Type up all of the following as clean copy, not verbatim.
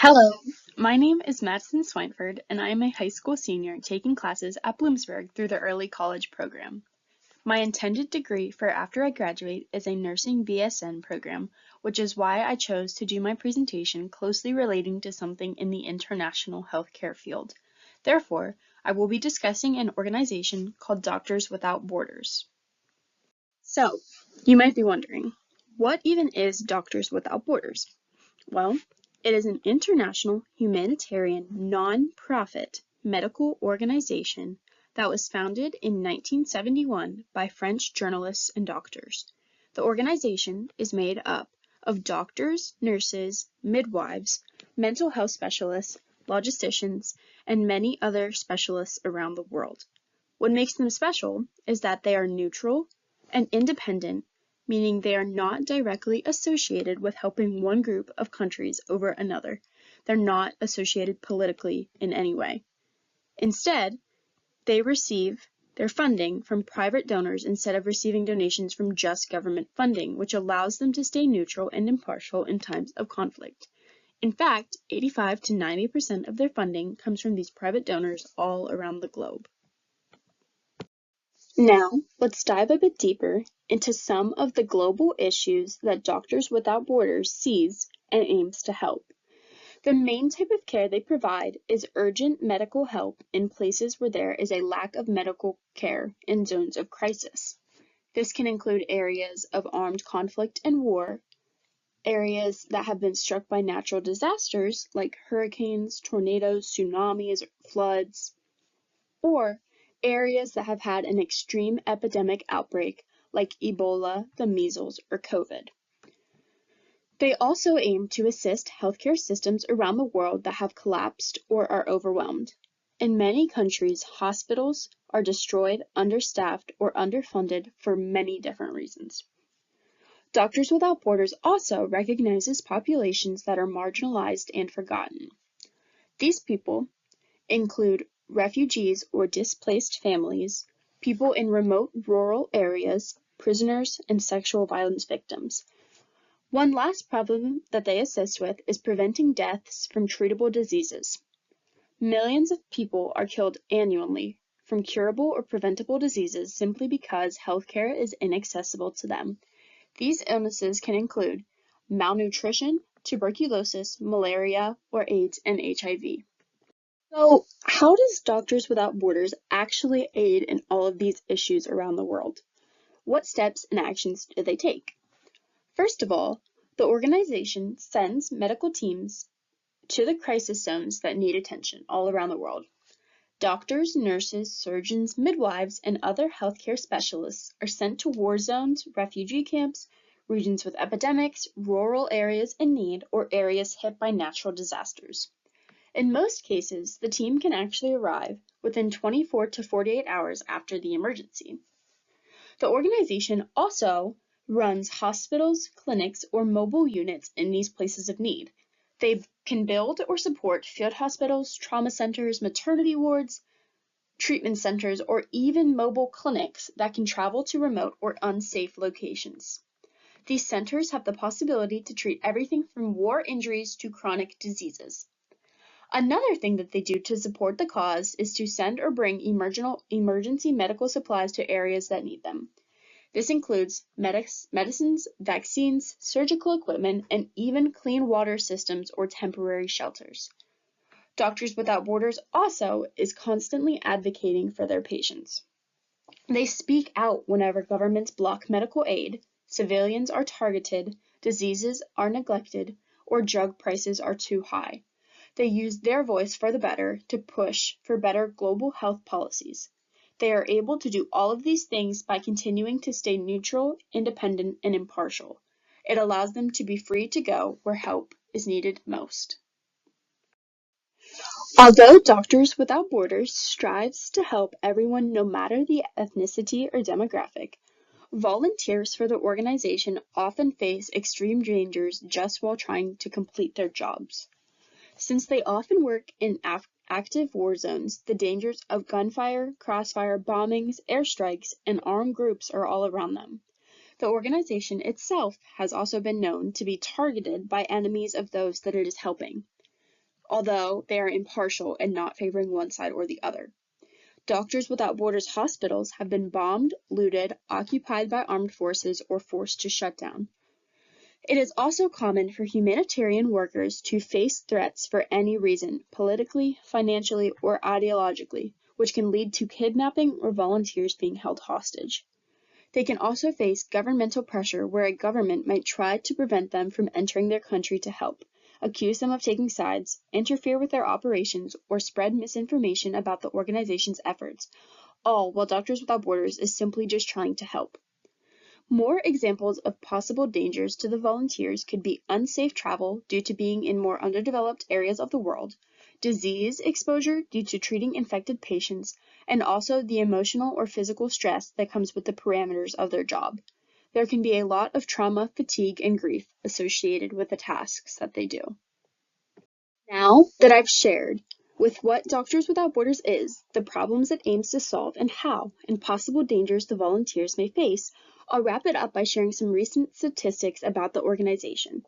Hello, my name is Madison Swineford, and I am a high school senior taking classes at Bloomsburg through the early college program. My intended degree for after I graduate is a nursing BSN program, which is why I chose to do my presentation closely relating to something in the international healthcare field. Therefore, I will be discussing an organization called Doctors Without Borders. So, you might be wondering, what even is Doctors Without Borders? Well, it is an international humanitarian non-profit medical organization that was founded in 1971 by French journalists and doctors. The organization is made up of doctors, nurses, midwives, mental health specialists, logisticians, and many other specialists around the world. What makes them special is that they are neutral and independent, meaning they are not directly associated with helping one group of countries over another. They're not associated politically in any way. Instead, they receive their funding from private donors instead of receiving donations from just government funding, which allows them to stay neutral and impartial in times of conflict. In fact, 85 to 90% of their funding comes from these private donors all around the globe. Now, let's dive a bit deeper into some of the global issues that Doctors Without Borders sees and aims to help. The main type of care they provide is urgent medical help in places where there is a lack of medical care in zones of crisis. This can include areas of armed conflict and war, areas that have been struck by natural disasters like hurricanes, tornadoes, tsunamis, floods, or areas that have had an extreme epidemic outbreak like Ebola, the measles, or COVID. They also aim to assist healthcare systems around the world that have collapsed or are overwhelmed. In many countries, hospitals are destroyed, understaffed, or underfunded for many different reasons. Doctors Without Borders also recognizes populations that are marginalized and forgotten. These people include refugees or displaced families, people in remote rural areas, prisoners, and sexual violence victims. One last problem that they assist with is preventing deaths from treatable diseases. Millions of people are killed annually from curable or preventable diseases simply because healthcare is inaccessible to them. These illnesses can include malnutrition, tuberculosis, malaria, or AIDS and HIV. So, how does Doctors Without Borders actually aid in all of these issues around the world? What steps and actions do they take? First of all, the organization sends medical teams to the crisis zones that need attention all around the world. Doctors, nurses, surgeons, midwives, and other healthcare specialists are sent to war zones, refugee camps, regions with epidemics, rural areas in need, or areas hit by natural disasters. In most cases, the team can actually arrive within 24 to 48 hours after the emergency. The organization also runs hospitals, clinics, or mobile units in these places of need. They can build or support field hospitals, trauma centers, maternity wards, treatment centers, or even mobile clinics that can travel to remote or unsafe locations. These centers have the possibility to treat everything from war injuries to chronic diseases. Another thing that they do to support the cause is to send or bring emergency medical supplies to areas that need them. This includes medicines, vaccines, surgical equipment, and even clean water systems or temporary shelters. Doctors Without Borders also is constantly advocating for their patients. They speak out whenever governments block medical aid, civilians are targeted, diseases are neglected, or drug prices are too high. They use their voice for the better to push for better global health policies. They are able to do all of these things by continuing to stay neutral, independent, and impartial. It allows them to be free to go where help is needed most. Although Doctors Without Borders strives to help everyone no matter the ethnicity or demographic, volunteers for the organization often face extreme dangers just while trying to complete their jobs. Since they often work in active war zones, the dangers of gunfire, crossfire, bombings, airstrikes, and armed groups are all around them. The organization itself has also been known to be targeted by enemies of those that it is helping. although they are impartial and not favoring one side or the other. Doctors Without Borders hospitals have been bombed, looted, occupied by armed forces, or forced to shut down. It is also common for humanitarian workers to face threats for any reason, politically, financially, or ideologically, which can lead to kidnapping or volunteers being held hostage. They can also face governmental pressure where a government might try to prevent them from entering their country to help, accuse them of taking sides, interfere with their operations, or spread misinformation about the organization's efforts, all while Doctors Without Borders is simply just trying to help. More examples of possible dangers to the volunteers could be unsafe travel due to being in more underdeveloped areas of the world, disease exposure due to treating infected patients, and also the emotional or physical stress that comes with the parameters of their job. There can be a lot of trauma, fatigue, and grief associated with the tasks that they do. Now that I've shared with what Doctors Without Borders is, the problems it aims to solve, and how, and possible dangers the volunteers may face, I'll wrap it up by sharing some recent statistics about the organization.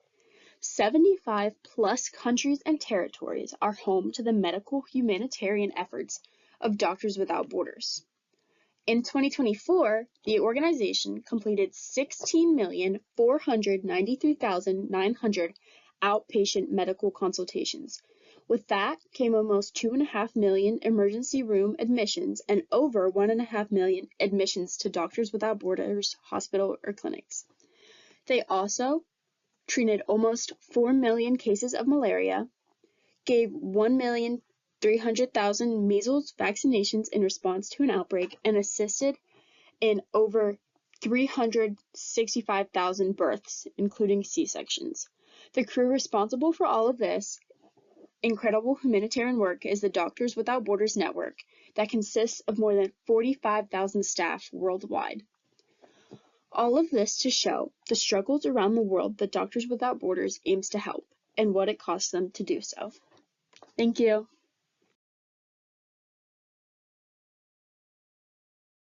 75 plus countries and territories are home to the medical humanitarian efforts of Doctors Without Borders. In 2024, the organization completed 16,493,900 outpatient medical consultations. With that came almost 2.5 million emergency room admissions and over 1.5 million admissions to Doctors Without Borders hospital or clinics. They also treated almost 4 million cases of malaria, gave 1,300,000 measles vaccinations in response to an outbreak, and assisted in over 365,000 births, including C-sections. The crew responsible for all of this incredible humanitarian work is the Doctors Without Borders network that consists of more than 45,000 staff worldwide. All of this to show the struggles around the world that Doctors Without Borders aims to help and what it costs them to do so. Thank you.